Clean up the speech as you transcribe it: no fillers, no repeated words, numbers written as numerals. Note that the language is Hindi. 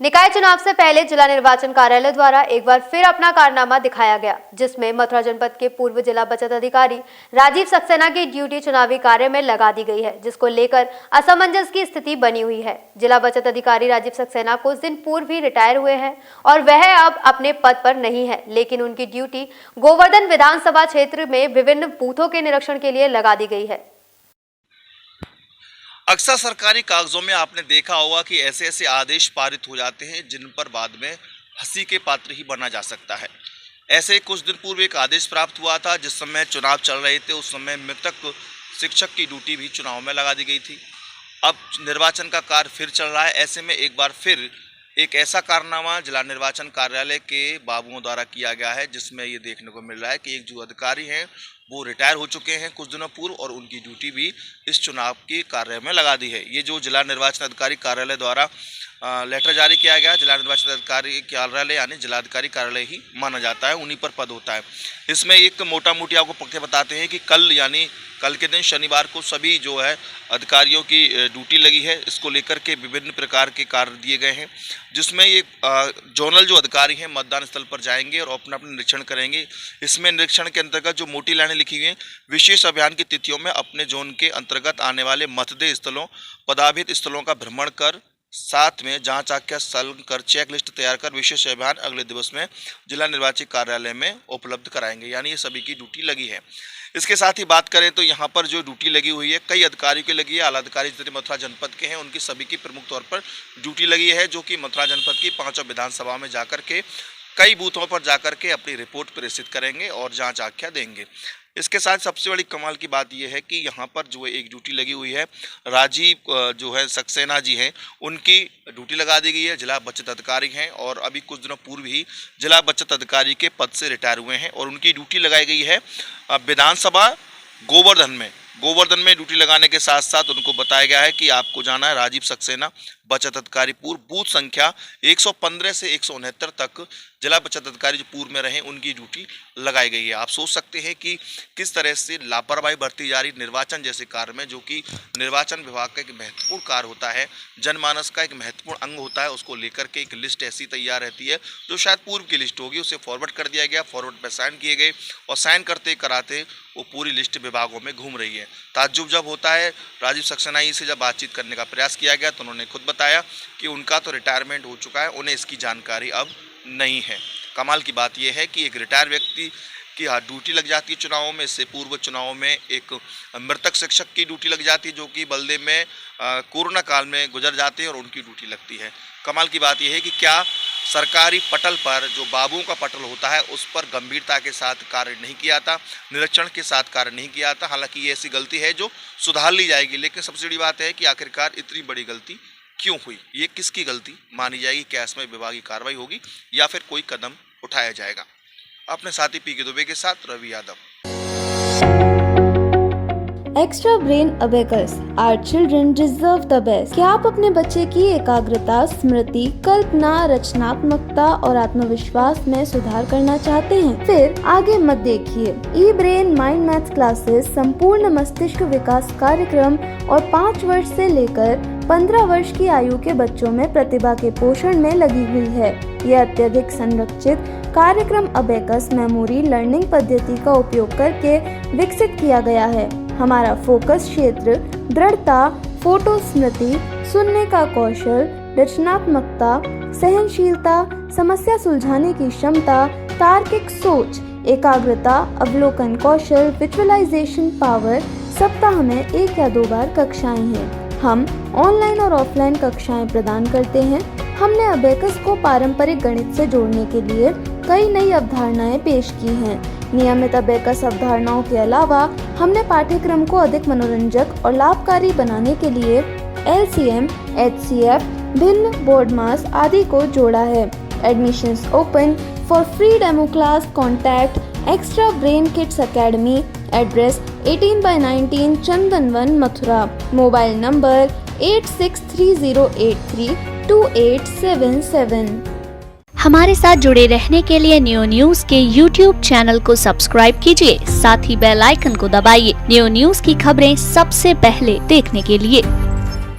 निकाय चुनाव से पहले जिला निर्वाचन कार्यालय द्वारा एक बार फिर अपना कारनामा दिखाया गया, जिसमें मथुरा जनपद के पूर्व जिला बचत अधिकारी राजीव सक्सेना की ड्यूटी चुनावी कार्य में लगा दी गई है, जिसको लेकर असमंजस की स्थिति बनी हुई है। जिला बचत अधिकारी राजीव सक्सेना कुछ दिन पूर्व ही रिटायर हुए हैं और वह अब अपने पद पर नहीं है, लेकिन उनकी ड्यूटी गोवर्धन विधानसभा क्षेत्र में विभिन्न बूथों के निरीक्षण के लिए लगा दी गई है। अक्सर सरकारी कागजों में आपने देखा होगा कि ऐसे ऐसे आदेश पारित हो जाते हैं जिन पर बाद में हंसी के पात्र ही बना जा सकता है। ऐसे कुछ दिन पूर्व एक आदेश प्राप्त हुआ था, जिस समय चुनाव चल रहे थे उस समय मृतक शिक्षक की ड्यूटी भी चुनाव में लगा दी गई थी। अब निर्वाचन का कार्य फिर चल रहा है। ऐसे में एक बार फिर एक ऐसा कारनामा जिला निर्वाचन कार्यालय के बाबुओं द्वारा किया गया है, जिसमें ये देखने को मिल रहा है कि एक जो अधिकारी हैं वो रिटायर हो चुके हैं कुछ दिनों पूर्व और उनकी ड्यूटी भी इस चुनाव के कार्य में लगा दी है। ये जो जिला निर्वाचन अधिकारी कार्यालय द्वारा लेटर जारी किया गया, जिला निर्वाचन अधिकारी कार्यालय यानी जिलाधिकारी कार्यालय ही माना जाता है, उन्हीं पर पद होता है। इसमें एक मोटा मोटी आपको पक्के बताते हैं कि कल के दिन शनिवार को सभी जो है अधिकारियों की ड्यूटी लगी है। इसको लेकर के विभिन्न प्रकार के कार्य दिए गए हैं, जिसमें ये जोनल जो अधिकारी हैं मतदान स्थल पर जाएंगे और अपना निरीक्षण करेंगे। इसमें निरीक्षण के अंतर्गत जो मोटी लाइनें लिखी हुई हैं, विशेष अभियान की तिथियों में अपने जोन के अंतर्गत आने वाले मतदेय स्थलों, पदाभित स्थलों का भ्रमण कर साथ में जांच आख्या स्थल कर चेक लिस्ट तैयार कर विशेष अभियान अगले दिवस में जिला निर्वाचन कार्यालय में उपलब्ध कराएंगे। यानी ये सभी की ड्यूटी लगी है। इसके साथ ही बात करें तो यहाँ पर जो ड्यूटी लगी हुई है कई अधिकारियों की लगी है। आला अधिकारी जितने मथुरा जनपद के हैं उनकी सभी की प्रमुख तौर पर ड्यूटी लगी है, जो कि मथुरा जनपद की 5 विधानसभा में जाकर के कई बूथों पर जाकर के अपनी रिपोर्ट प्रेषित करेंगे और जांच आख्या देंगे। इसके साथ सबसे बड़ी कमाल की बात यह है कि यहाँ पर जो एक ड्यूटी लगी हुई है, राजीव जो है सक्सेना जी हैं, उनकी ड्यूटी लगा दी गई है। जिला बचत अधिकारी हैं और अभी कुछ दिनों पूर्व ही जिला बचत अधिकारी के पद से रिटायर हुए हैं और उनकी ड्यूटी लगाई गई है विधानसभा गोवर्धन में ड्यूटी लगाने के साथ साथ उनको बताया गया है कि आपको जाना है राजीव सक्सेना बचत अधिकारी पूर्व बूथ संख्या 115 से 169 तक जिला बचत अधिकारी जो पूर्व में रहे उनकी ड्यूटी लगाई गई है। आप सोच सकते हैं कि किस तरह से लापरवाही बरती जा रही निर्वाचन जैसे कार्य में, जो कि निर्वाचन विभाग का एक महत्वपूर्ण कार्य होता है, जनमानस का एक महत्वपूर्ण अंग होता है। उसको लेकर के एक लिस्ट ऐसी तैयार रहती है जो शायद पूर्व की लिस्ट होगी, उसे फॉरवर्ड कर दिया गया, फॉरवर्ड पर साइन किए गए और साइन करते कराते वो पूरी लिस्ट विभागों में घूम रही है। ताज्जुब जब होता है, राजीव सक्सेना जी से जब बातचीत करने का प्रयास किया गया तो उन्होंने खुद बताया कि उनका तो रिटायरमेंट हो चुका है, उन्हें इसकी जानकारी अब नहीं है। कमाल की बात यह है कि एक रिटायर व्यक्ति की ड्यूटी लग जाती है चुनावों में। इससे पूर्व चुनावों में एक मृतक शिक्षक की ड्यूटी लग जाती है, जो कि बलदे में कोरोना काल में गुजर जाते हैं और उनकी ड्यूटी लगती है। कमाल की बात यह है कि क्या सरकारी पटल पर जो बाबुओं का पटल होता है उस पर गंभीरता के साथ कार्य नहीं किया था, निरीक्षण के साथ कार्य नहीं किया था। हालांकि ये ऐसी गलती है जो सुधार ली जाएगी, लेकिन सबसे बड़ी बात है कि आखिरकार इतनी बड़ी गलती क्यों हुई, ये किसकी गलती मानी जाएगी, क्या इसमें विभागीय कार्रवाई होगी या फिर कोई कदम उठाया जाएगा। अपने साथी पीके दुबे के साथ Ravi Yadav. Extra brain abacus, our children deserve the best. क्या आप अपने बच्चे की एकाग्रता, स्मृति, कल्पना, रचनात्मकता और आत्मविश्वास में सुधार करना चाहते हैं? फिर आगे मत देखिए। ई ब्रेन माइंड मैथ्स क्लासेस संपूर्ण मस्तिष्क विकास कार्यक्रम और 5 वर्ष से लेकर 15 वर्ष की आयु के बच्चों में प्रतिभा के पोषण में लगी हुई है। यह अत्यधिक संरक्षित कार्यक्रम अबेकस मेमोरी लर्निंग पद्धति का उपयोग करके विकसित किया गया है। हमारा फोकस क्षेत्र दृढ़ता, फोटो स्मृति, सुनने का कौशल, रचनात्मकता, सहनशीलता, समस्या सुलझाने की क्षमता, तार्किक सोच, एकाग्रता, अवलोकन कौशल, विजुअलाइजेशन पावर। सप्ताह में 1 या 2 बार कक्षाएं हैं। हम ऑनलाइन और ऑफलाइन कक्षाएं प्रदान करते हैं। हमने अबेकस को पारंपरिक गणित से जोड़ने के लिए कई नई अवधारणाएं पेश की हैं। नियमित अबेकस अवधारणाओं के अलावा हमने पाठ्यक्रम को अधिक मनोरंजक और लाभकारी बनाने के लिए LCM, HCF, भिन्न बोर्ड मास आदि को जोड़ा है। Admissions open for free demo class. Contact extra brain kids academy. Address 18/19 Chandanvan Mathura. Mobile number 8630832877। हमारे साथ जुड़े रहने के लिए न्यू न्यूज के YouTube चैनल को सब्सक्राइब कीजिए, साथ ही बेल आइकन को दबाइए न्यू न्यूज की खबरें सबसे पहले देखने के लिए।